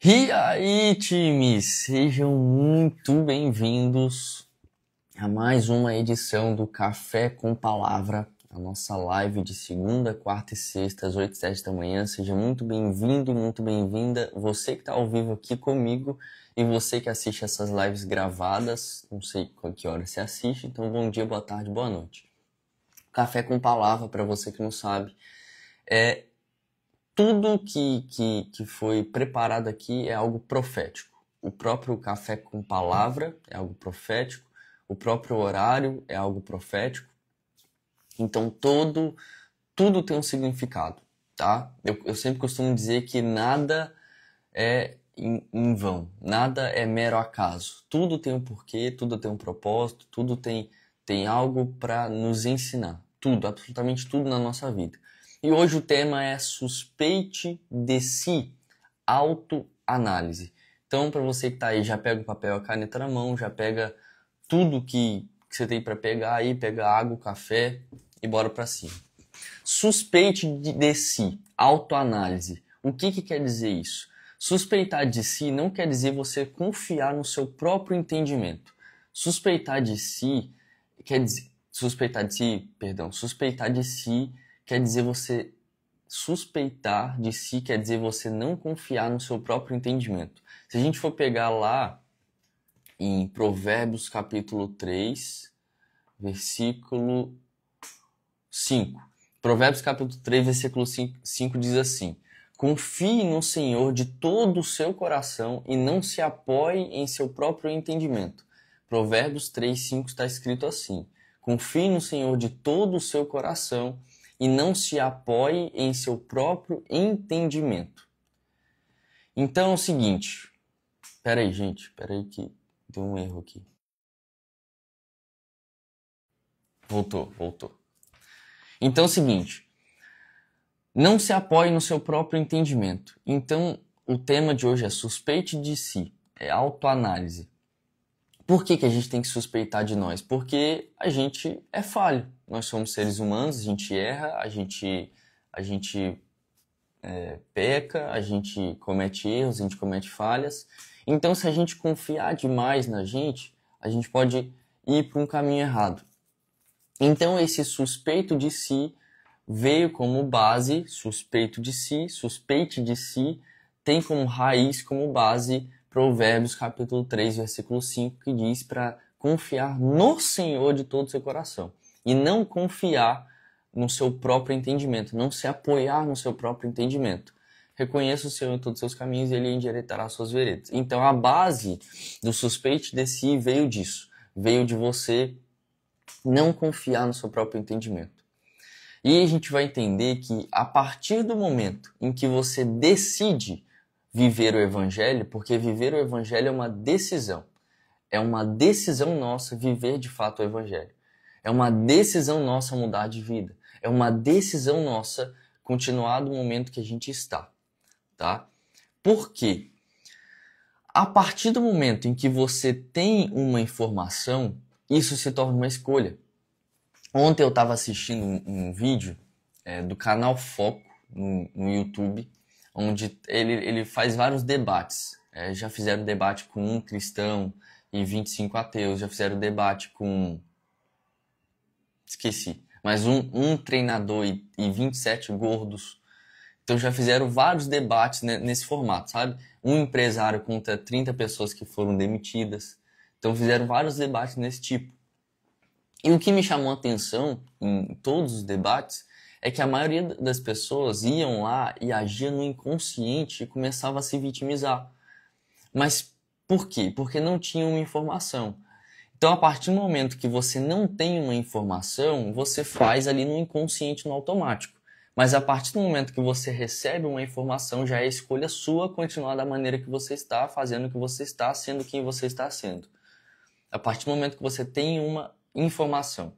E aí, time, sejam muito bem-vindos a mais uma edição do Café com Palavra, a nossa live de segunda, quarta e sexta, às 8 e 7 da manhã. Seja muito bem-vindo e muito bem-vinda, você que está ao vivo aqui comigo e você que assiste essas lives gravadas, não sei com que hora você assiste, então bom dia, boa tarde, boa noite. Café com Palavra, para você que não sabe, é tudo que foi preparado aqui é algo profético. O próprio Café com Palavra é algo profético. O próprio horário é algo profético. Então, tudo tem um significado, tá? Eu sempre costumo dizer que nada é em vão. Nada é mero acaso. Tudo tem um porquê, tudo tem um propósito, tudo tem algo para nos ensinar. Tudo, absolutamente tudo na nossa vida. E hoje o tema é suspeite de si, autoanálise. Então, para você que está aí, já pega o papel e a caneta na mão, já pega tudo que você tem para pegar aí, pega água, café e bora para cima. Suspeite de si, autoanálise. O que quer dizer isso? Suspeitar de si não quer dizer você confiar no seu próprio entendimento. Suspeitar de si quer dizer você suspeitar de si quer dizer você não confiar no seu próprio entendimento. Se a gente for pegar lá em Provérbios capítulo 3, versículo 5. Provérbios capítulo 3, versículo 5 diz assim: confie no Senhor de todo o seu coração e não se apoie em seu próprio entendimento. Provérbios 3, 5 está escrito assim: confie no Senhor de todo o seu coração e não se apoie em seu próprio entendimento. Então é o seguinte... Peraí, gente. Peraí que deu um erro aqui. Voltou. Então é o seguinte... não se apoie no seu próprio entendimento. Então o tema de hoje é suspeite de si. É autoanálise. Por que a gente tem que suspeitar de nós? Porque a gente é falho. Nós somos seres humanos, a gente erra, a gente peca, a gente comete erros, a gente comete falhas. Então, se a gente confiar demais na gente, a gente pode ir para um caminho errado. Então, esse suspeito de si veio como base, suspeite de si, tem como raiz, como base, Provérbios capítulo 3, versículo 5, que diz para confiar no Senhor de todo o seu coração. E não confiar no seu próprio entendimento, não se apoiar no seu próprio entendimento. Reconheça o Senhor em todos os seus caminhos e Ele endireitará as suas veredas. Então a base do suspeite de si veio disso. Veio de você não confiar no seu próprio entendimento. E a gente vai entender que a partir do momento em que você decide viver o Evangelho, porque viver o Evangelho é uma decisão. É uma decisão nossa viver de fato o Evangelho. É uma decisão nossa mudar de vida. É uma decisão nossa continuar do momento que a gente está. Tá? Por quê? A partir do momento em que você tem uma informação, isso se torna uma escolha. Ontem eu estava assistindo um vídeo do canal Foco no YouTube, onde ele faz vários debates. Já fizeram debate com um cristão e 25 ateus, já fizeram debate com... esqueci. Mas um treinador e 27 gordos. Então já fizeram vários debates nesse formato, sabe? Um empresário contra 30 pessoas que foram demitidas. Então fizeram vários debates nesse tipo. E o que me chamou a atenção em todos os debates é que a maioria das pessoas iam lá e agiam no inconsciente e começava a se vitimizar. Mas por quê? Porque não tinham uma informação. Então, a partir do momento que você não tem uma informação, você faz ali no inconsciente, no automático. Mas a partir do momento que você recebe uma informação, já é escolha sua continuar da maneira que você está, fazendo o que você está, sendo quem você está sendo. A partir do momento que você tem uma informação.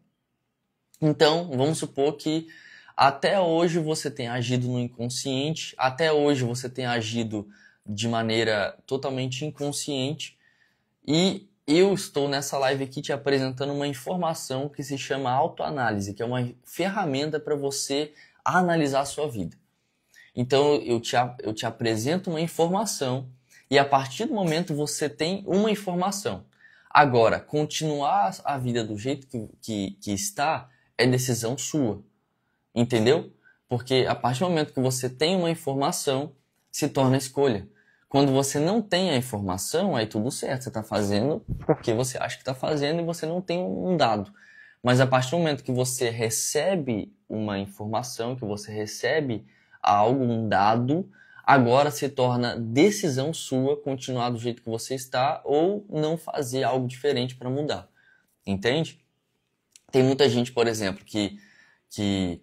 Então, vamos supor que até hoje você tem agido no inconsciente, até hoje você tem agido de maneira totalmente inconsciente e eu estou nessa live aqui te apresentando uma informação que se chama autoanálise, que é uma ferramenta para você analisar a sua vida. Então, eu te apresento uma informação e a partir do momento você tem uma informação. Agora, continuar a vida do jeito que está é decisão sua, entendeu? Porque a partir do momento que você tem uma informação, se torna escolha. Quando você não tem a informação, aí tudo certo, você está fazendo porque você acha que está fazendo e você não tem um dado. Mas a partir do momento que você recebe uma informação, que você recebe algo, um dado, agora se torna decisão sua continuar do jeito que você está ou não fazer algo diferente para mudar. Entende? Tem muita gente, por exemplo, que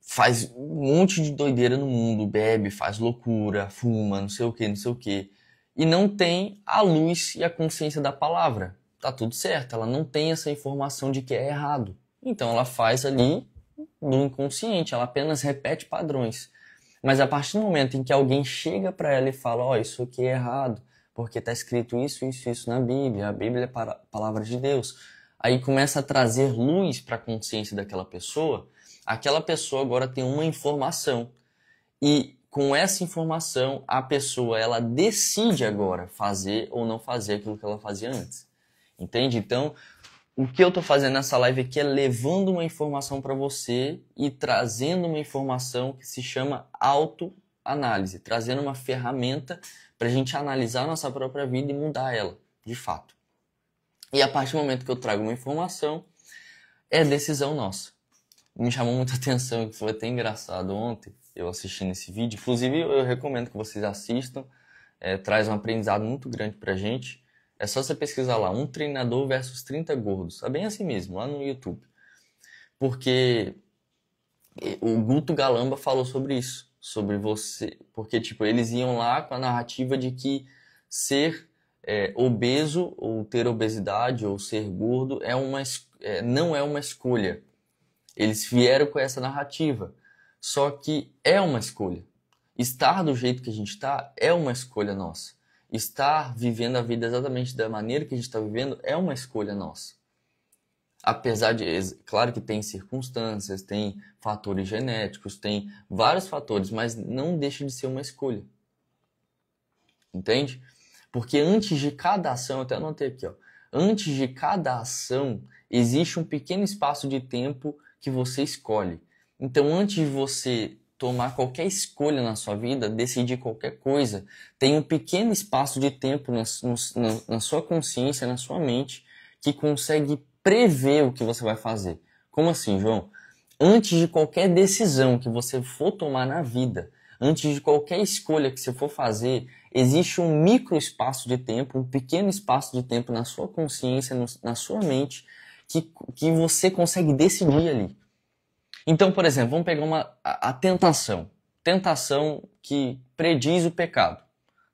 faz um monte de doideira no mundo, bebe, faz loucura, fuma, não sei o que, e não tem a luz e a consciência da palavra. Tá tudo certo, ela não tem essa informação de que é errado. Então ela faz ali no inconsciente, ela apenas repete padrões. Mas a partir do momento em que alguém chega para ela e fala, ó, isso aqui é errado, porque tá escrito isso, isso, isso na Bíblia, a Bíblia é a palavra de Deus. Aí começa a trazer luz para a consciência daquela pessoa, aquela pessoa agora tem uma informação. E com essa informação, a pessoa ela decide agora fazer ou não fazer aquilo que ela fazia antes. Entende? Então, o que eu estou fazendo nessa live aqui é levando uma informação para você e trazendo uma informação que se chama autoanálise, trazendo uma ferramenta para a gente analisar a nossa própria vida e mudar ela, de fato. E a partir do momento que eu trago uma informação, é decisão nossa. Me chamou muita atenção, que foi até engraçado ontem, eu assistindo esse vídeo. Inclusive, eu recomendo que vocês assistam, traz um aprendizado muito grande pra gente. É só você pesquisar lá, um treinador versus 30 gordos. É bem assim mesmo, lá no YouTube. Porque o Guto Galamba falou sobre isso, sobre você. Porque, tipo, eles iam lá com a narrativa de que ser obeso, ou ter obesidade, ou ser gordo, não é uma escolha. Eles vieram com essa narrativa. Só que é uma escolha. Estar do jeito que a gente está é uma escolha nossa. Estar vivendo a vida exatamente da maneira que a gente está vivendo é uma escolha nossa. Apesar de, claro que tem circunstâncias, tem fatores genéticos, tem vários fatores, mas não deixa de ser uma escolha. Entende? Porque antes de cada ação, eu até anotei aqui, ó, antes de cada ação, existe um pequeno espaço de tempo que você escolhe. Então, antes de você tomar qualquer escolha na sua vida, decidir qualquer coisa, tem um pequeno espaço de tempo na sua consciência, na sua mente, que consegue prever o que você vai fazer. Como assim, João? Antes de qualquer decisão que você for tomar na vida, antes de qualquer escolha que você for fazer, existe um micro espaço de tempo, um pequeno espaço de tempo na sua consciência, na sua mente, que você consegue decidir ali. Então, por exemplo, vamos pegar a tentação. Tentação que prediz o pecado,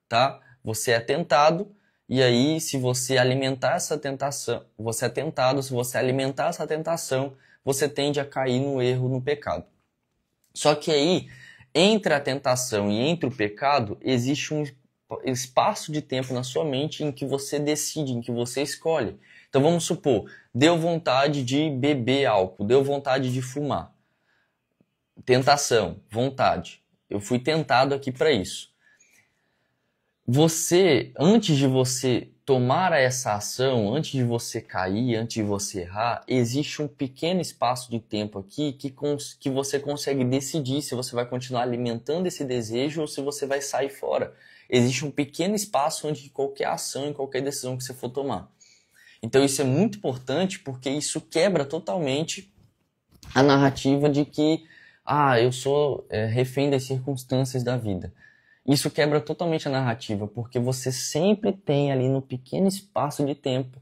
tá? Você é tentado e aí se você alimentar essa tentação, você é tentado, se você alimentar essa tentação, você tende a cair no erro, no pecado. Só que aí, entre a tentação e entre o pecado, existe um espaço de tempo na sua mente em que você decide, em que você escolhe. Então vamos supor, deu vontade de beber álcool, deu vontade de fumar. Tentação, vontade. Eu fui tentado aqui para isso. Você, antes de você tomar essa ação, antes de você cair, antes de você errar, existe um pequeno espaço de tempo aqui que você consegue decidir se você vai continuar alimentando esse desejo ou se você vai sair fora. Existe um pequeno espaço antes de qualquer ação e qualquer decisão que você for tomar. Então isso é muito importante porque isso quebra totalmente a narrativa de que eu sou refém das circunstâncias da vida. Isso quebra totalmente a narrativa, porque você sempre tem ali no pequeno espaço de tempo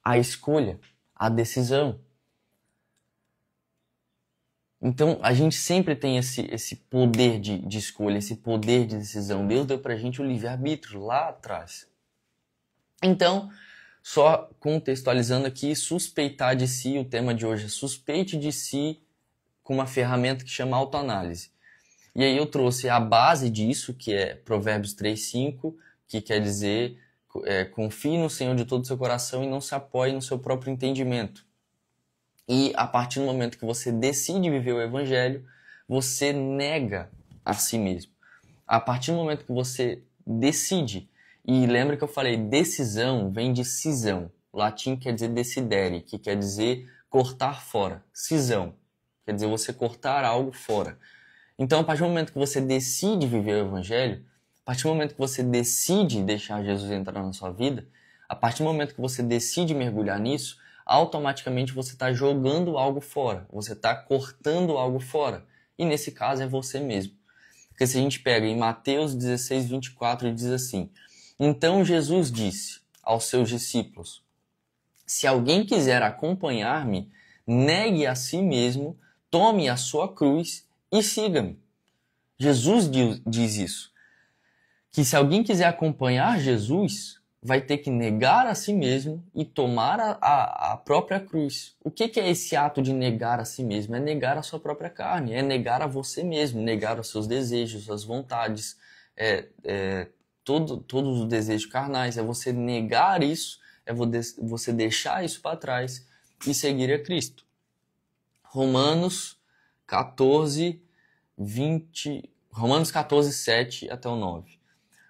a escolha, a decisão. Então, a gente sempre tem esse poder de escolha, esse poder de decisão. Deus deu pra gente o livre-arbítrio lá atrás. Então, só contextualizando aqui, suspeitar de si, o tema de hoje é suspeite de si com uma ferramenta que chama autoanálise. E aí eu trouxe a base disso, que é Provérbios 3:5, que quer dizer confie no Senhor de todo o seu coração e não se apoie no seu próprio entendimento. E a partir do momento que você decide viver o Evangelho, você nega a si mesmo. A partir do momento que você decide E lembra que eu falei, decisão vem de cisão. Latim quer dizer decidere, que quer dizer cortar fora. Cisão quer dizer você cortar algo fora. Então, a partir do momento que você decide viver o Evangelho, a partir do momento que você decide deixar Jesus entrar na sua vida, a partir do momento que você decide mergulhar nisso, automaticamente você está jogando algo fora, você está cortando algo fora. E nesse caso é você mesmo. Porque se a gente pega em Mateus 16, 24, ele diz assim: Então Jesus disse aos seus discípulos: Se alguém quiser acompanhar-me, negue a si mesmo, tome a sua cruz e siga-me. Jesus diz isso. Que se alguém quiser acompanhar Jesus, vai ter que negar a si mesmo e tomar a própria cruz. O que é esse ato de negar a si mesmo? É negar a sua própria carne, é negar a você mesmo, negar os seus desejos, suas vontades, todos os desejos carnais. É você negar isso, é você deixar isso para trás e seguir a Cristo. Romanos 14, 7 até o 9.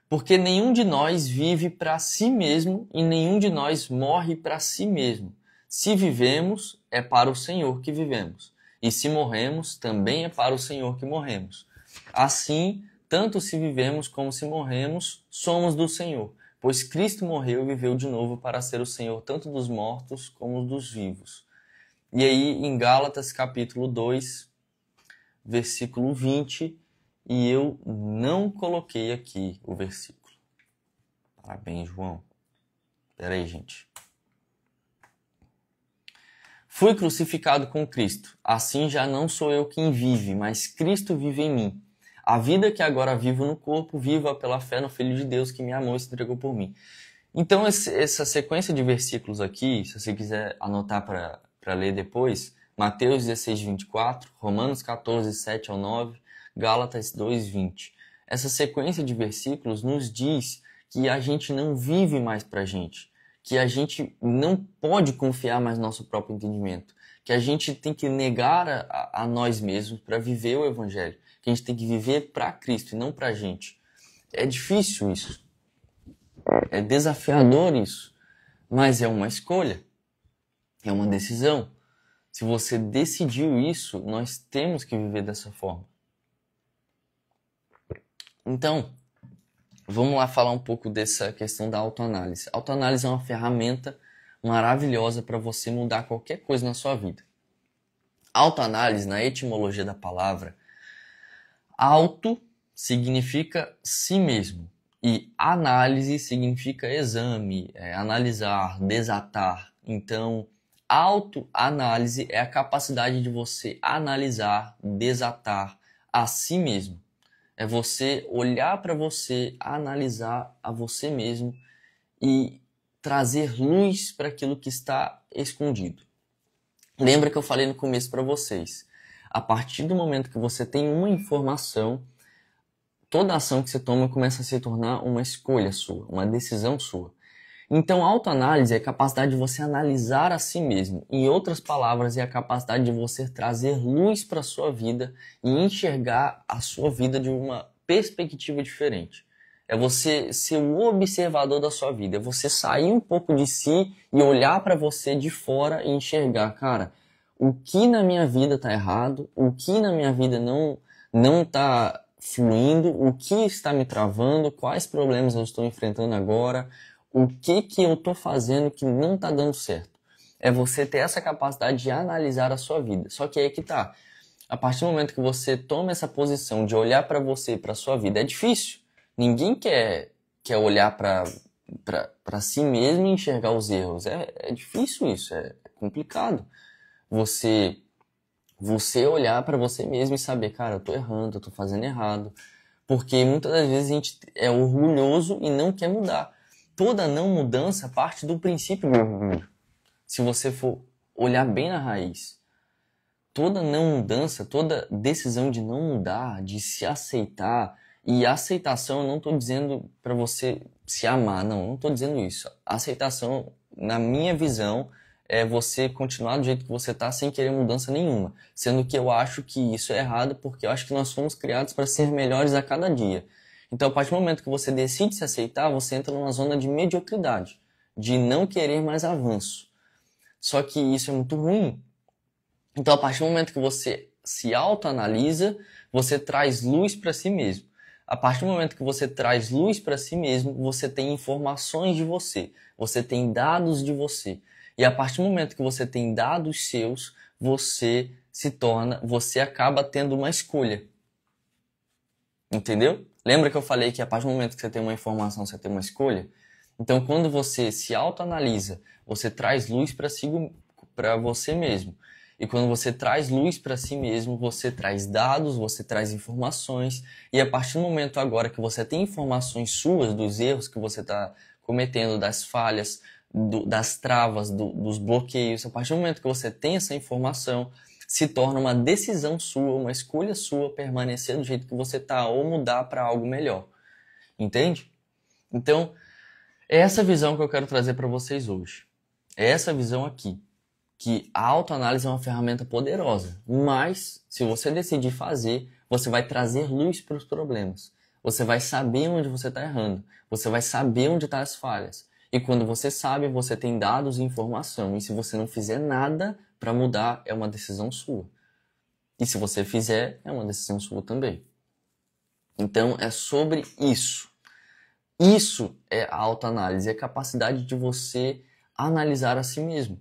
Porque nenhum de nós vive para si mesmo e nenhum de nós morre para si mesmo. Se vivemos, é para o Senhor que vivemos. E se morremos, também é para o Senhor que morremos. Assim, tanto se vivemos como se morremos, somos do Senhor. Pois Cristo morreu e viveu de novo para ser o Senhor tanto dos mortos como dos vivos. E aí, em Gálatas capítulo 2, versículo 20... E eu não coloquei aqui o versículo. Parabéns, João. Espera aí, gente. Fui crucificado com Cristo. Assim já não sou eu quem vive, mas Cristo vive em mim. A vida que agora vivo no corpo, viva pela fé no Filho de Deus que me amou e se entregou por mim. Então, essa sequência de versículos aqui, se você quiser anotar para ler depois, Mateus 16, 24, Romanos 14, 7 ao 9, Gálatas 2:20. Essa sequência de versículos nos diz que a gente não vive mais para a gente, que a gente não pode confiar mais no nosso próprio entendimento, que a gente tem que negar a nós mesmos para viver o Evangelho, que a gente tem que viver para Cristo e não para a gente. É difícil isso, é desafiador isso, mas é uma escolha, é uma decisão. Se você decidiu isso, nós temos que viver dessa forma. Então, vamos lá falar um pouco dessa questão da autoanálise. A autoanálise é uma ferramenta maravilhosa para você mudar qualquer coisa na sua vida. Autoanálise, na etimologia da palavra, auto significa si mesmo e análise significa exame, analisar, desatar. Então, autoanálise é a capacidade de você analisar, desatar a si mesmo. É você olhar para você, analisar a você mesmo e trazer luz para aquilo que está escondido. Lembra que eu falei no começo para vocês. A partir do momento que você tem uma informação, toda ação que você toma começa a se tornar uma escolha sua, uma decisão sua. Então, a autoanálise é a capacidade de você analisar a si mesmo. Em outras palavras, é a capacidade de você trazer luz para a sua vida e enxergar a sua vida de uma perspectiva diferente. É você ser o observador da sua vida. É você sair um pouco de si e olhar para você de fora e enxergar, cara, o que na minha vida está errado, o que na minha vida não está fluindo, o que está me travando, quais problemas eu estou enfrentando agora, o que eu estou fazendo que não está dando certo. É você ter essa capacidade de analisar a sua vida. Só que aí que tá. A partir do momento que você toma essa posição de olhar para você, para a sua vida, é difícil. Ninguém quer olhar para si mesmo e enxergar os erros. É difícil isso, é complicado. Você olhar para você mesmo e saber, cara, eu tô errando, eu tô fazendo errado. Porque muitas das vezes a gente é orgulhoso e não quer mudar. Toda não mudança parte do princípio do orgulho. Se você for olhar bem na raiz, toda não mudança, toda decisão de não mudar, de se aceitar, e aceitação eu não estou dizendo para você se amar, não estou dizendo isso. Aceitação, na minha visão, é você continuar do jeito que você está sem querer mudança nenhuma. Sendo que eu acho que isso é errado porque eu acho que nós fomos criados para ser melhores a cada dia. Então, a partir do momento que você decide se aceitar, você entra numa zona de mediocridade, de não querer mais avanço. Só que isso é muito ruim. Então, a partir do momento que você se autoanalisa, você traz luz para si mesmo. A partir do momento que você traz luz para si mesmo, você tem informações de você tem dados de você. E a partir do momento que você tem dados seus, você acaba tendo uma escolha. Entendeu? Lembra que eu falei que a partir do momento que você tem uma informação, você tem uma escolha? Então, quando você se autoanalisa, você traz luz para você mesmo. E quando você traz luz para si mesmo, você traz dados, você traz informações. E a partir do momento agora que você tem informações suas, dos erros que você está cometendo, das falhas, das travas, dos bloqueios, a partir do momento que você tem essa informação, se torna uma decisão sua, uma escolha sua permanecer do jeito que você está ou mudar para algo melhor. Entende? Então, é essa visão que eu quero trazer para vocês hoje. É essa visão aqui. Que a autoanálise é uma ferramenta poderosa, mas se você decidir fazer, você vai trazer luz para os problemas. Você vai saber onde você está errando, você vai saber onde estão as falhas. E quando você sabe, você tem dados e informação. E se você não fizer nada para mudar, é uma decisão sua. E se você fizer, é uma decisão sua também. Então é sobre isso. Isso é a autoanálise, é a capacidade de você analisar a si mesmo.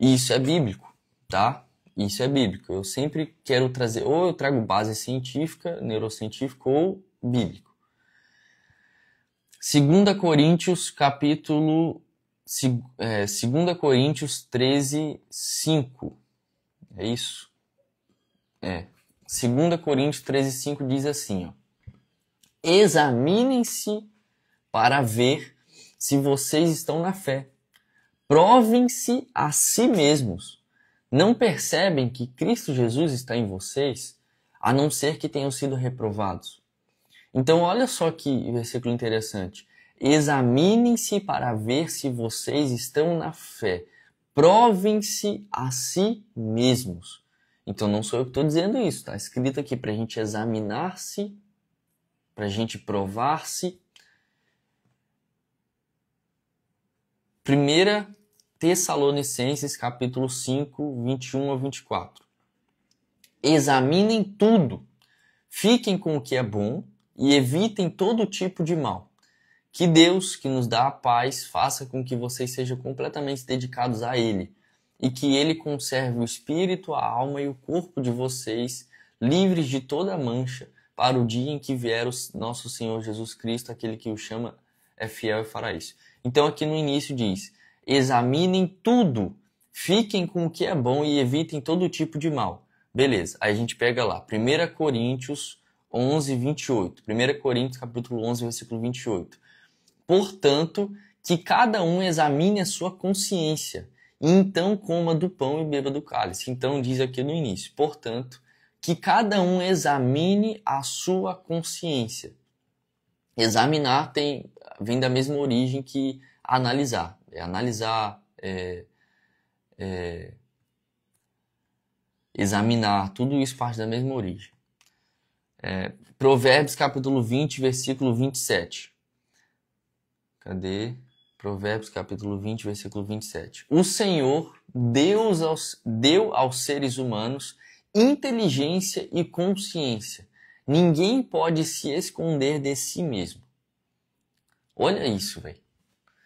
E isso é bíblico, tá? Isso é bíblico. Eu sempre quero trazer, ou eu trago base científica, neurocientífica, ou bíblico. 2 Coríntios, capítulo... 2 Coríntios 13, 5. É isso? 2 Coríntios 13, 5 diz assim, ó. Examinem-se para ver se vocês estão na fé. Provem-se a si mesmos. Não percebem que Cristo Jesus está em vocês, a não ser que tenham sido reprovados. Então, olha só que versículo interessante. Examinem-se para ver se vocês estão na fé. Provem-se a si mesmos. Então, não sou eu que estou dizendo isso. Está escrito aqui para a gente examinar-se, para a gente provar-se. 1 Tessalonicenses, capítulo 5, 21 a 24. Examinem tudo, fiquem com o que é bom e evitem todo tipo de mal. Que Deus, que nos dá a paz, faça com que vocês sejam completamente dedicados a Ele e que Ele conserve o espírito, a alma e o corpo de vocês livres de toda mancha para o dia em que vier o nosso Senhor Jesus Cristo, aquele que o chama é fiel e fará isso. Então aqui no início diz, examinem tudo, fiquem com o que é bom e evitem todo tipo de mal. Beleza, aí a gente pega lá, 1 Coríntios 11, 28. 1 Coríntios capítulo 11, versículo 28. Portanto, que cada um examine a sua consciência, e então coma do pão e beba do cálice. Então diz aqui no início, portanto, que cada um examine a sua consciência. Examinar vem da mesma origem que analisar. Examinar, tudo isso parte da mesma origem. Provérbios capítulo 20, versículo 27. Cadê? Provérbios capítulo 20, versículo 27. O Senhor deu aos seres humanos inteligência e consciência. Ninguém pode se esconder de si mesmo. Olha isso, velho.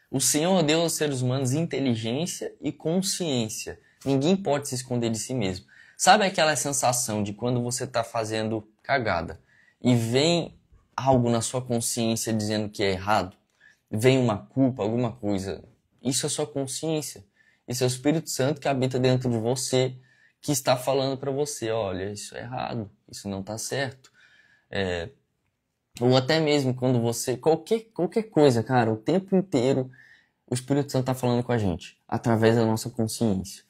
O Senhor deu aos seres humanos inteligência e consciência. Ninguém pode se esconder de si mesmo. Sabe aquela sensação de quando você está fazendo cagada e vem algo na sua consciência dizendo que é errado? Vem uma culpa, alguma coisa. Isso é sua consciência. Isso é o Espírito Santo que habita dentro de você, que está falando para você, olha, isso é errado, isso não está certo. Ou até mesmo quando você... Qualquer coisa, cara, o tempo inteiro o Espírito Santo está falando com a gente, através da nossa consciência.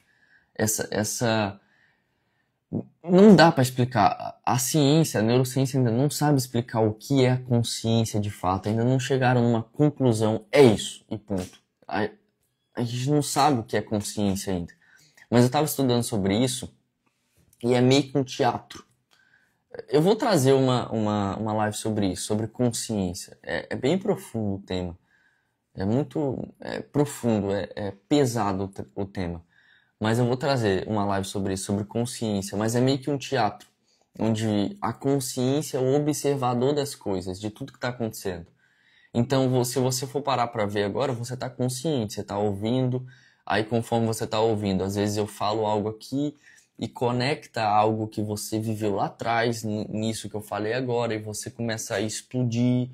Não dá para explicar. A ciência, a neurociência ainda não sabe explicar o que é a consciência de fato. Ainda não chegaram numa conclusão. É isso, e ponto. A gente não sabe o que é consciência ainda. Mas eu estava estudando sobre isso e é meio que um teatro. Eu vou trazer uma live sobre isso, sobre consciência. É bem profundo o tema. É muito profundo, é pesado o tema. Mas eu vou trazer uma live sobre isso, sobre consciência. Mas é meio que um teatro, onde a consciência é o observador das coisas, de tudo que está acontecendo. Então, se você for parar para ver agora, você está consciente, você está ouvindo. Aí, conforme você está ouvindo, às vezes eu falo algo aqui e conecta algo que você viveu lá atrás, nisso que eu falei agora, e você começa a explodir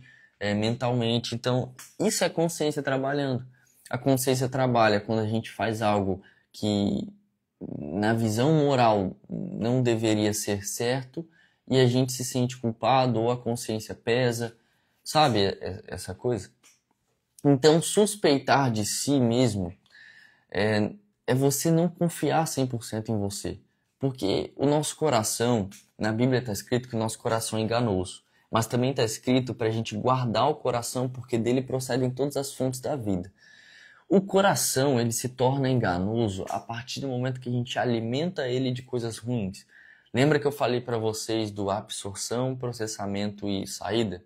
mentalmente. Então, isso é consciência trabalhando. A consciência trabalha quando a gente faz algo que, na visão moral, não deveria ser certo, e a gente se sente culpado, ou a consciência pesa. Sabe essa coisa? Então, suspeitar de si mesmo é você não confiar 100% em você. Porque o nosso coração, na Bíblia está escrito que o nosso coração é enganoso. Mas também está escrito para a gente guardar o coração, porque dele procedem todas as fontes da vida. O coração, ele se torna enganoso a partir do momento que a gente alimenta ele de coisas ruins. Lembra que eu falei para vocês do absorção, processamento e saída?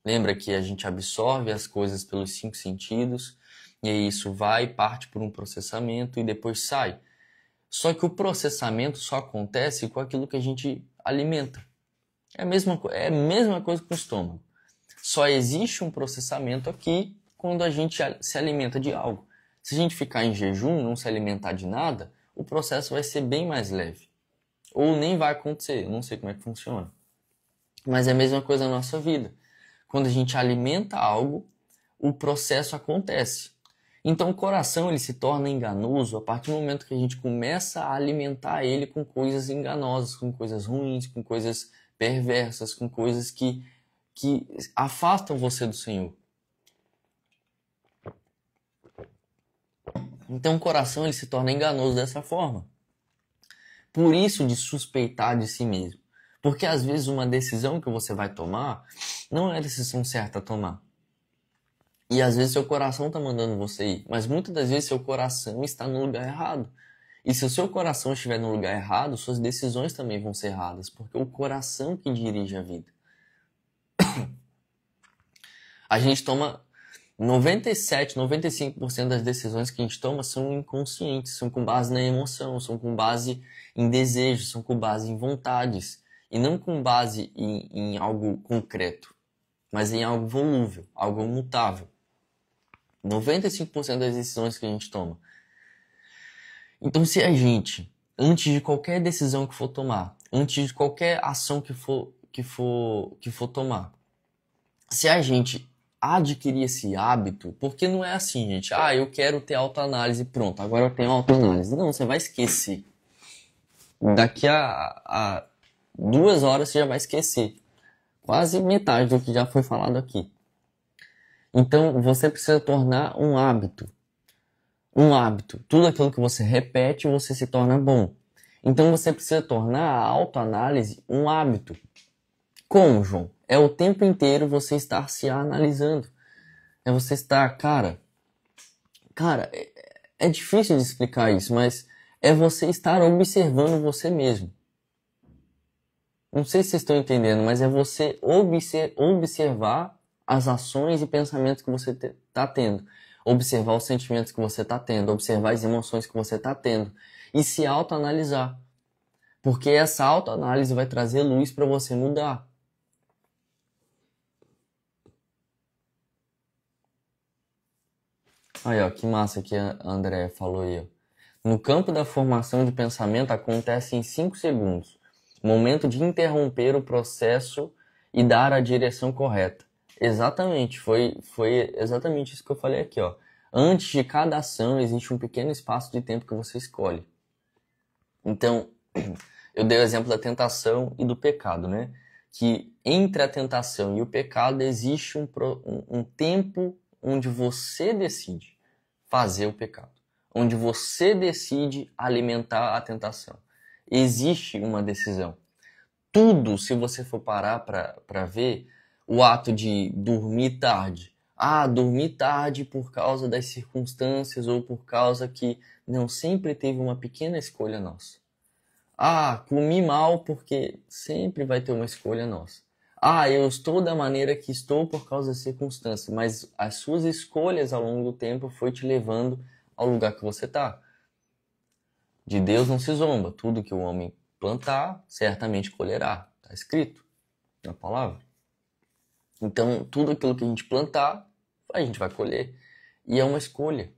Lembra que a gente absorve as coisas pelos 5 sentidos, e aí isso vai, parte por um processamento e depois sai. Só que o processamento só acontece com aquilo que a gente alimenta. É a mesma coisa com o estômago. Só existe um processamento aqui quando a gente se alimenta de algo. Se a gente ficar em jejum, não se alimentar de nada, o processo vai ser bem mais leve. Ou nem vai acontecer, eu não sei como é que funciona. Mas é a mesma coisa na nossa vida. Quando a gente alimenta algo, o processo acontece. Então o coração ele se torna enganoso a partir do momento que a gente começa a alimentar ele com coisas enganosas, com coisas ruins, com coisas perversas, com coisas que afastam você do Senhor. Então o coração ele se torna enganoso dessa forma. Por isso de suspeitar de si mesmo. Porque às vezes uma decisão que você vai tomar não é a decisão certa a tomar. E às vezes seu coração está mandando você ir. Mas muitas das vezes seu coração está no lugar errado. E se o seu coração estiver no lugar errado, suas decisões também vão ser erradas. Porque é o coração que dirige a vida. A gente toma 97, 95% das decisões que a gente toma são inconscientes. São com base na emoção, são com base em desejos, são com base em vontades. E não com base em algo concreto, mas em algo volúvel, algo mutável. 95% das decisões que a gente toma. Então, se a gente, antes de qualquer decisão que for tomar, antes de qualquer ação que for tomar, se a gente adquirir esse hábito, porque não é assim, gente, eu quero ter autoanálise, pronto, agora eu tenho autoanálise. Não, você vai esquecer. Daqui a 2 horas você já vai esquecer. Quase metade do que já foi falado aqui. Então, você precisa tornar um hábito. Um hábito. Tudo aquilo que você repete, você se torna bom. Então, você precisa tornar a autoanálise um hábito. Como, João? É o tempo inteiro você estar se analisando. É você estar, cara, é difícil de explicar isso, mas é você estar observando você mesmo. Não sei se vocês estão entendendo, mas é você observar as ações e pensamentos que você está tendo. Observar os sentimentos que você está tendo. Observar as emoções que você está tendo. E se autoanalisar. Porque essa autoanálise vai trazer luz para você mudar. Aí, ó, que massa que a Andrea falou aí, ó. No campo da formação de pensamento acontece em 5 segundos. Momento de interromper o processo e dar a direção correta. Exatamente, foi exatamente isso que eu falei aqui, ó. Antes de cada ação existe um pequeno espaço de tempo que você escolhe. Então, eu dei o exemplo da tentação e do pecado, né? Que entre a tentação e o pecado existe um tempo onde você decide fazer o pecado. Onde você decide alimentar a tentação. Existe uma decisão. Tudo, se você for parar para ver, o ato de dormir tarde. Dormir tarde por causa das circunstâncias ou por causa que não sempre teve uma pequena escolha nossa. Ah, comi mal porque sempre vai ter uma escolha nossa. Ah, eu estou da maneira que estou por causa das circunstâncias, mas as suas escolhas ao longo do tempo foi te levando ao lugar que você está. De Deus não se zomba. Tudo que o homem plantar, certamente colherá. Está escrito na palavra. Então, tudo aquilo que a gente plantar, a gente vai colher. E é uma escolha.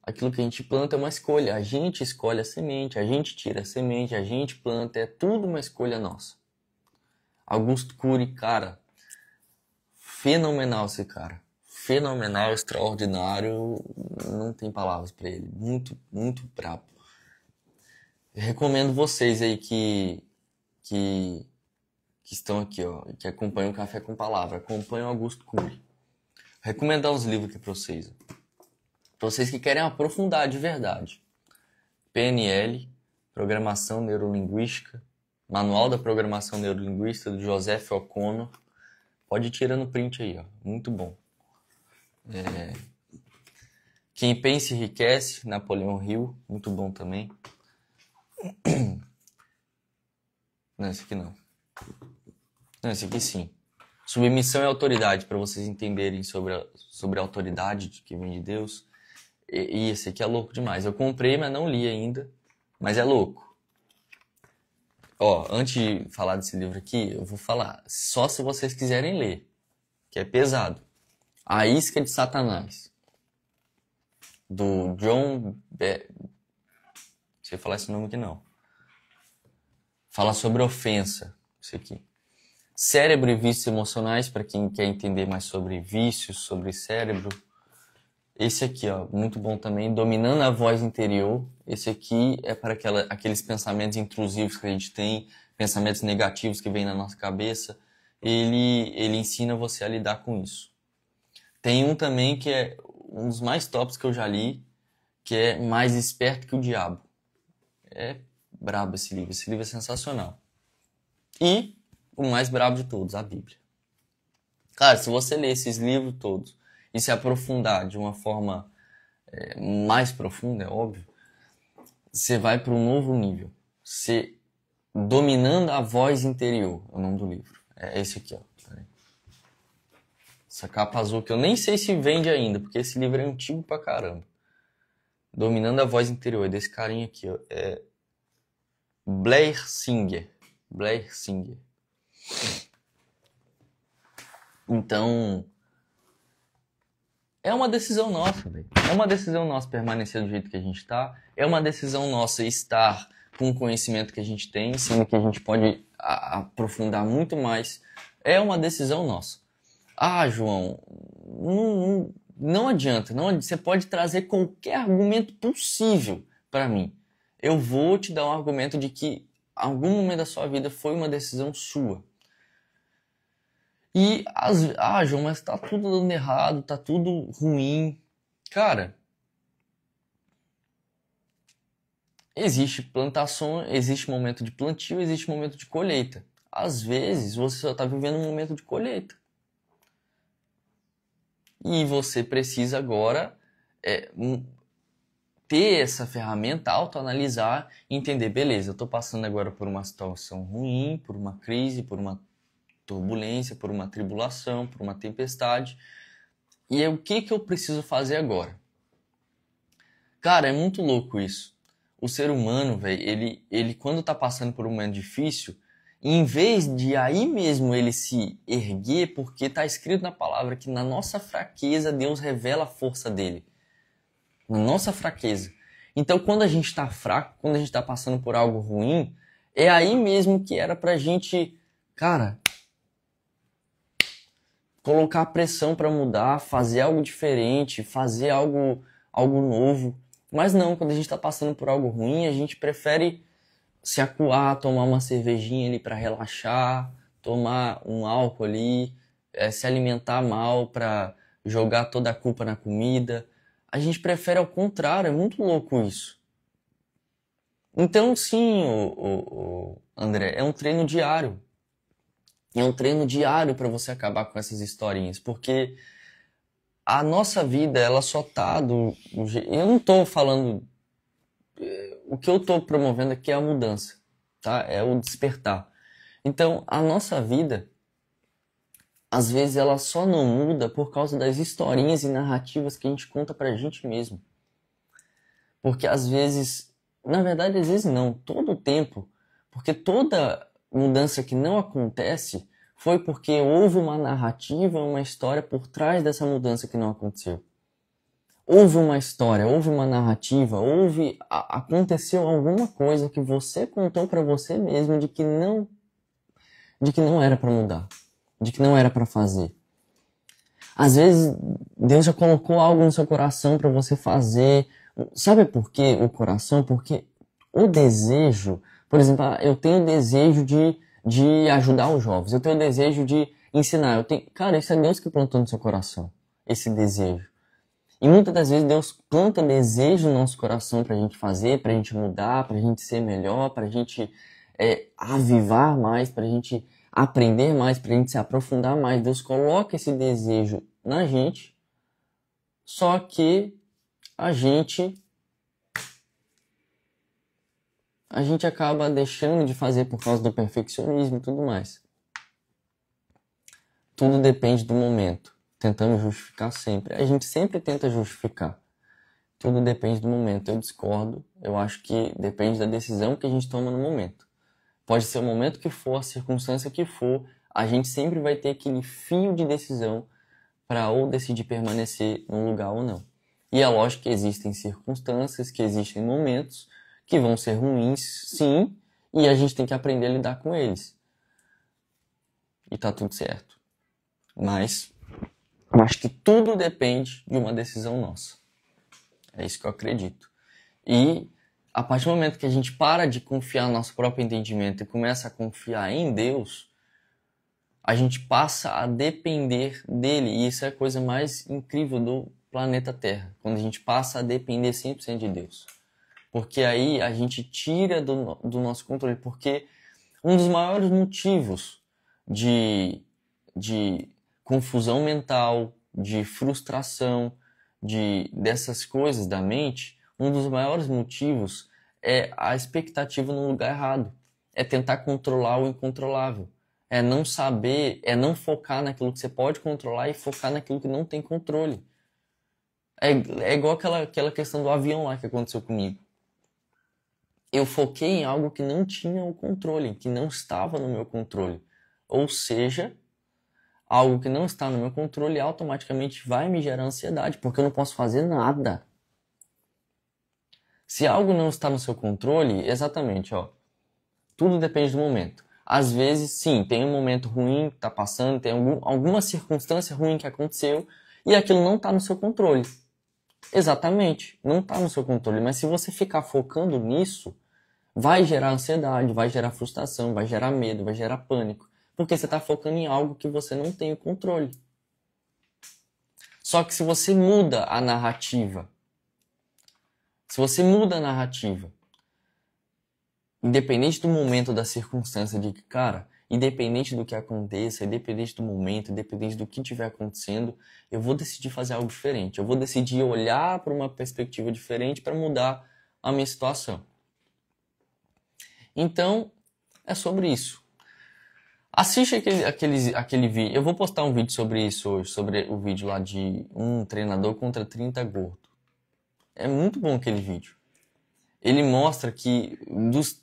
Aquilo que a gente planta é uma escolha. A gente escolhe a semente, a gente tira a semente, a gente planta. É tudo uma escolha nossa. Augusto Cury, cara, fenomenal esse cara. Fenomenal, extraordinário. Não tem palavras para ele. Muito, muito brabo. Eu recomendo vocês aí que estão aqui, ó, que acompanham o Café com Palavra. Acompanham Augusto Cury. Recomendar os livros aqui para vocês. Para vocês que querem aprofundar de verdade. PNL, Programação Neurolinguística, Manual da Programação Neurolinguística, do Joseph O'Connor. Pode ir tirando print aí, ó. Muito bom. Quem Pensa Enriquece, Napoleão Hill. Muito bom também. Não, esse aqui não. Não, esse aqui sim. Submissão e Autoridade, para vocês entenderem sobre a autoridade que vem de Deus. E esse aqui é louco demais. Eu comprei, mas não li ainda. Mas é louco. Ó, antes de falar desse livro aqui, eu vou falar só se vocês quiserem ler, que é pesado. A Isca de Satanás, do John... Não sei falar esse nome aqui não. Fala sobre ofensa, isso aqui. Cérebro e Vícios Emocionais, para quem quer entender mais sobre vícios, sobre cérebro. Esse aqui, ó, muito bom também. Dominando a Voz Interior. Esse aqui é para aqueles pensamentos intrusivos que a gente tem, pensamentos negativos que vêm na nossa cabeça. Ele ensina você a lidar com isso. Tem um também que é um dos mais tops que eu já li, que é Mais Esperto que o Diabo. É brabo esse livro. Esse livro é sensacional. E o mais brabo de todos, a Bíblia. Cara, se você ler esses livros todos e se aprofundar de uma forma mais profunda, é óbvio, você vai para um novo nível. Você dominando a voz interior, é o nome do livro. É esse aqui, ó. Essa capa azul que eu nem sei se vende ainda, porque esse livro é antigo pra caramba. Dominando a Voz Interior, é desse carinha aqui, ó. É Blair Singer. Blair Singer. Então, é uma decisão nossa, velho. É uma decisão nossa permanecer do jeito que a gente tá. É uma decisão nossa estar com o conhecimento que a gente tem, sendo que a gente pode aprofundar muito mais. É uma decisão nossa. Ah, João, não adianta. Você pode trazer qualquer argumento possível para mim. Eu vou te dar um argumento de que algum momento da sua vida foi uma decisão sua. E, João, mas tá tudo dando errado, tá tudo ruim. Cara, existe plantação, existe momento de plantio, existe momento de colheita. Às vezes, você só tá vivendo um momento de colheita. E você precisa agora ter essa ferramenta, autoanalisar e entender, beleza, eu tô passando agora por uma situação ruim, por uma crise, por uma turbulência, por uma tribulação, por uma tempestade. E o que eu preciso fazer agora? Cara, é muito louco isso. O ser humano, velho, ele quando tá passando por um momento difícil, em vez de aí mesmo ele se erguer, porque tá escrito na palavra que na nossa fraqueza Deus revela a força dele. Na nossa fraqueza. Então quando a gente tá fraco, quando a gente tá passando por algo ruim, é aí mesmo que era pra gente, cara, colocar pressão pra mudar, fazer algo diferente, fazer algo novo. Mas não, quando a gente tá passando por algo ruim, a gente prefere se acuar, tomar uma cervejinha ali para relaxar, tomar um álcool ali, se alimentar mal para jogar toda a culpa na comida. A gente prefere ao contrário, é muito louco isso. Então sim, André, é um treino diário. É um treino diário para você acabar com essas historinhas, porque a nossa vida, ela só tá do jeito... Eu não tô falando... O que eu tô promovendo aqui é a mudança. tá? É o despertar. Então, a nossa vida, às vezes, ela só não muda por causa das historinhas e narrativas que a gente conta pra gente mesmo. Porque às vezes, na verdade, às vezes não, todo o tempo, porque toda mudança que não acontece foi porque houve uma narrativa, uma história por trás dessa mudança que não aconteceu. Houve uma história, houve uma narrativa, aconteceu alguma coisa que você contou pra você mesmo de que não era pra mudar, de que não era pra fazer. Às vezes Deus já colocou algo no seu coração pra você fazer. Sabe por que o coração? Porque o desejo, por exemplo, eu tenho o desejo de ajudar os jovens, eu tenho o desejo de ensinar. Cara, isso é Deus que plantou no seu coração, esse desejo. E muitas das vezes Deus planta desejo no nosso coração pra gente fazer, pra gente mudar, pra gente ser melhor, pra gente avivar mais, pra gente aprender mais, pra gente se aprofundar mais. Deus coloca esse desejo na gente, só que a gente acaba deixando de fazer por causa do perfeccionismo e tudo mais. Tudo depende do momento. Tentamos justificar sempre. A gente sempre tenta justificar. Tudo depende do momento. Eu discordo. Eu acho que depende da decisão que a gente toma no momento. Pode ser o momento que for, a circunstância que for, a gente sempre vai ter aquele fio de decisão para ou decidir permanecer num lugar ou não. E é lógico que existem circunstâncias, que existem momentos que vão ser ruins, sim, e a gente tem que aprender a lidar com eles. E tá tudo certo. Mas eu acho que tudo depende de uma decisão nossa. É isso que eu acredito. E a partir do momento que a gente para de confiar no nosso próprio entendimento e começa a confiar em Deus, a gente passa a depender dele. E isso é a coisa mais incrível do planeta Terra. Quando a gente passa a depender 100% de Deus. Porque aí a gente tira do nosso controle. Porque um dos maiores motivos de confusão mental, de frustração, dessas coisas da mente, um dos maiores motivos é a expectativa no lugar errado. É tentar controlar o incontrolável. É não saber, é não focar naquilo que você pode controlar e focar naquilo que não tem controle. É igual aquela questão do avião lá que aconteceu comigo. Eu foquei em algo que não tinha o controle, que não estava no meu controle. Ou seja, algo que não está no meu controle automaticamente vai me gerar ansiedade, porque eu não posso fazer nada. Se algo não está no seu controle, exatamente, tudo depende do momento. Às vezes, sim, tem um momento ruim que está passando, tem alguma circunstância ruim que aconteceu e aquilo não está no seu controle. Exatamente, não está no seu controle. Mas se você ficar focando nisso, vai gerar ansiedade, vai gerar frustração, vai gerar medo, vai gerar pânico. Porque você está focando em algo que você não tem o controle. Só que se você muda a narrativa, independente do momento, da circunstância, de que, cara, independente do que aconteça, independente do momento, independente do que estiver acontecendo, eu vou decidir fazer algo diferente. Eu vou decidir olhar para uma perspectiva diferente para mudar a minha situação. Então, é sobre isso. Assiste aquele vídeo. Eu vou postar um vídeo sobre isso hoje, sobre o vídeo lá de um treinador contra 30 gordo. É muito bom aquele vídeo. Ele mostra que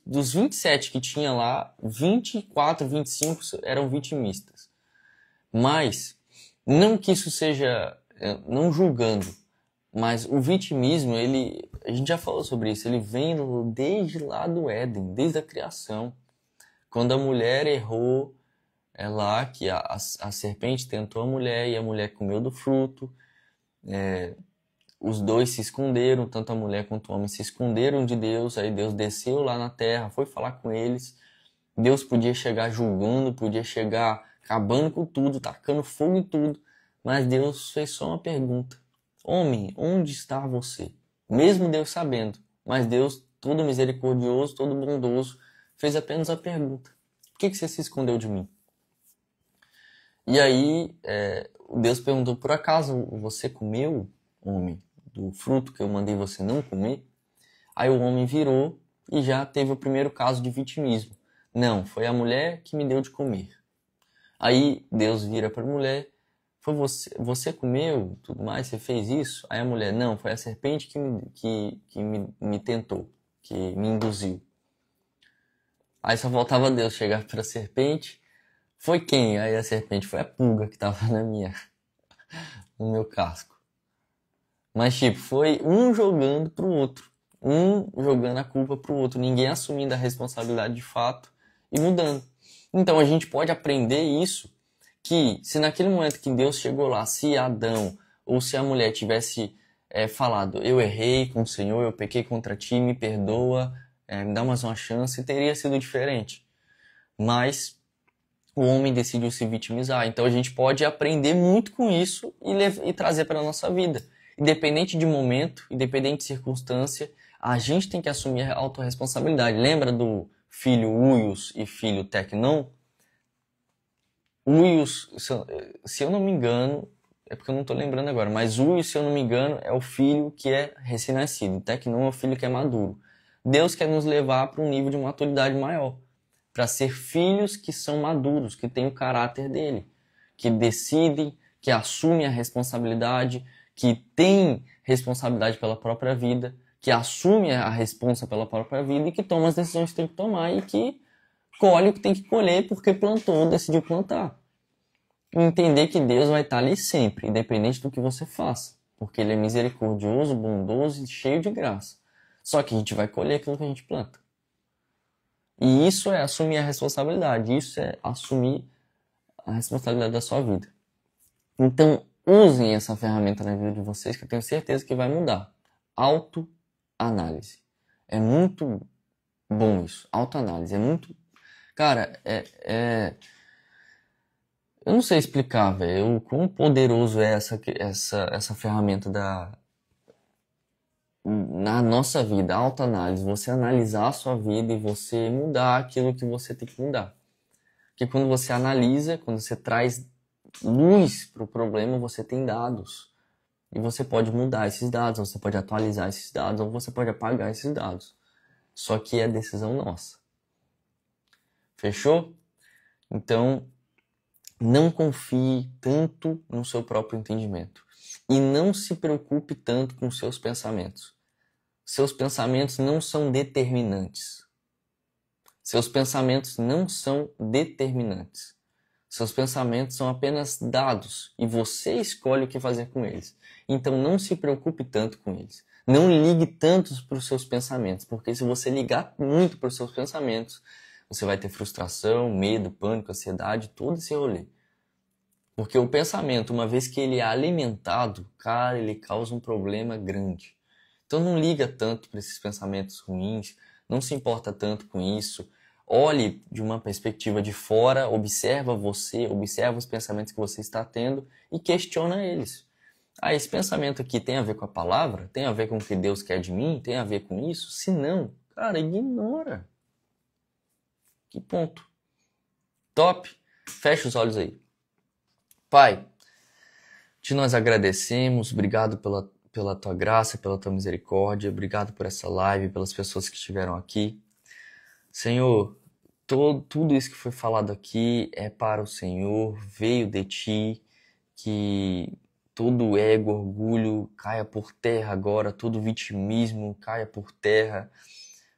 dos 27 que tinha lá, 24, 25 eram vitimistas. Mas, não que isso seja, não julgando, mas o vitimismo, a gente já falou sobre isso, ele vem desde lá do Éden, desde a criação. Quando a mulher errou, é lá que a serpente tentou a mulher e a mulher comeu do fruto. Os dois se esconderam, tanto a mulher quanto o homem se esconderam de Deus. Aí Deus desceu lá na terra, foi falar com eles. Deus podia chegar julgando, podia chegar acabando com tudo, tacando fogo em tudo. Mas Deus fez só uma pergunta. Homem, onde está você? Mesmo Deus sabendo. Mas Deus, todo misericordioso, todo bondoso, fez apenas a pergunta. Por que você se escondeu de mim? E aí, Deus perguntou, por acaso você comeu, homem, do fruto que eu mandei você não comer? Aí o homem virou e já teve o primeiro caso de vitimismo. Não, foi a mulher que me deu de comer. Aí Deus vira para a mulher, foi você comeu, tudo mais, você fez isso? Aí a mulher, não, foi a serpente que me tentou, que me induziu. Aí só faltava Deus chegar para a serpente, foi quem? Aí a serpente, foi a pulga que estava no meu casco. Mas tipo, foi um jogando pro outro, um jogando a culpa pro outro, ninguém assumindo a responsabilidade de fato e mudando. Então a gente pode aprender isso, que se naquele momento que Deus chegou lá, se Adão ou se a mulher tivesse falado, eu errei com o Senhor, eu pequei contra ti, me perdoa, me dá mais uma chance, teria sido diferente. Mas o homem decidiu se vitimizar. Então a gente pode aprender muito com isso e trazer para a nossa vida. Independente de momento, independente de circunstância, a gente tem que assumir a autorresponsabilidade. Lembra do filho Uios e filho Tecnon? Uios, se eu não me engano, é porque eu não estou lembrando agora, mas Uios, se eu não me engano, é o filho que é recém-nascido. Tecnon é o filho que é maduro. Deus quer nos levar para um nível de maturidade maior, para ser filhos que são maduros, que têm o caráter dele, que decidem, que assumem a responsabilidade, que têm responsabilidade pela própria vida, que assumem a responsa pela própria vida e que tomam as decisões que tem que tomar e que colhe o que tem que colher porque plantou, decidiu plantar. E entender que Deus vai estar ali sempre, independente do que você faça, porque Ele é misericordioso, bondoso e cheio de graça. Só que a gente vai colher aquilo que a gente planta. E isso é assumir a responsabilidade, isso é assumir a responsabilidade da sua vida. Então, usem essa ferramenta na vida de vocês, que eu tenho certeza que vai mudar. Autoanálise. É muito bom isso. Autoanálise. É muito... Cara, eu não sei explicar, velho, o quão poderoso é essa ferramenta na nossa vida, autoanálise. Você analisar a sua vida e você mudar aquilo que você tem que mudar. Porque quando você analisa, quando você traz luz para o problema, você tem dados. E você pode mudar esses dados, você pode atualizar esses dados, ou você pode apagar esses dados. Só que é decisão nossa. Fechou? Então, não confie tanto no seu próprio entendimento. E não se preocupe tanto com seus pensamentos. Seus pensamentos não são determinantes. Seus pensamentos não são determinantes. Seus pensamentos são apenas dados e você escolhe o que fazer com eles. Então não se preocupe tanto com eles. Não ligue tanto para os seus pensamentos, porque se você ligar muito para os seus pensamentos, você vai ter frustração, medo, pânico, ansiedade, todo esse rolê. Porque o pensamento, uma vez que ele é alimentado, cara, ele causa um problema grande. Então não liga tanto para esses pensamentos ruins, não se importa tanto com isso. Olhe de uma perspectiva de fora, observa você, observa os pensamentos que você está tendo e questiona eles. Ah, esse pensamento aqui tem a ver com a palavra? Tem a ver com o que Deus quer de mim? Tem a ver com isso? Se não, cara, ignora. Que ponto. Top. Fecha os olhos aí. Pai, te nós agradecemos, obrigado pela tua graça, pela tua misericórdia, obrigado por essa live, pelas pessoas que estiveram aqui. Senhor, tudo isso que foi falado aqui é para o Senhor, veio de ti, que todo ego, orgulho caia por terra agora, todo vitimismo caia por terra.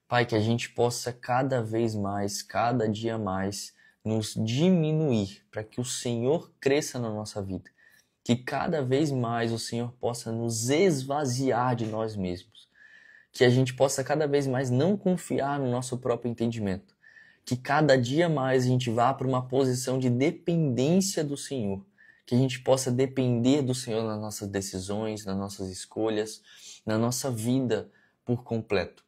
Pai, que a gente possa cada vez mais, cada dia mais, nos diminuir para que o Senhor cresça na nossa vida. Que cada vez mais o Senhor possa nos esvaziar de nós mesmos. Que a gente possa cada vez mais não confiar no nosso próprio entendimento. Que cada dia mais a gente vá para uma posição de dependência do Senhor. Que a gente possa depender do Senhor nas nossas decisões, nas nossas escolhas, na nossa vida por completo.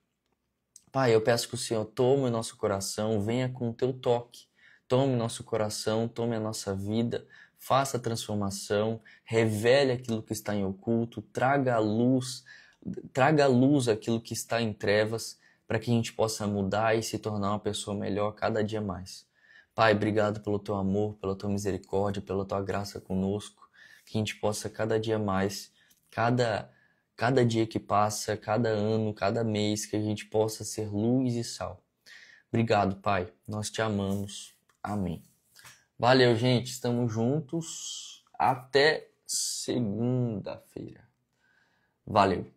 Pai, eu peço que o Senhor tome o nosso coração, venha com o teu toque. Tome nosso coração, tome a nossa vida, faça a transformação, revele aquilo que está em oculto, traga à luz aquilo que está em trevas, para que a gente possa mudar e se tornar uma pessoa melhor cada dia mais. Pai, obrigado pelo teu amor, pela tua misericórdia, pela tua graça conosco, que a gente possa cada dia mais, cada dia que passa, cada ano, cada mês, que a gente possa ser luz e sal. Obrigado, Pai. Nós te amamos. Amém. Valeu, gente. Estamos juntos. Até segunda-feira. Valeu.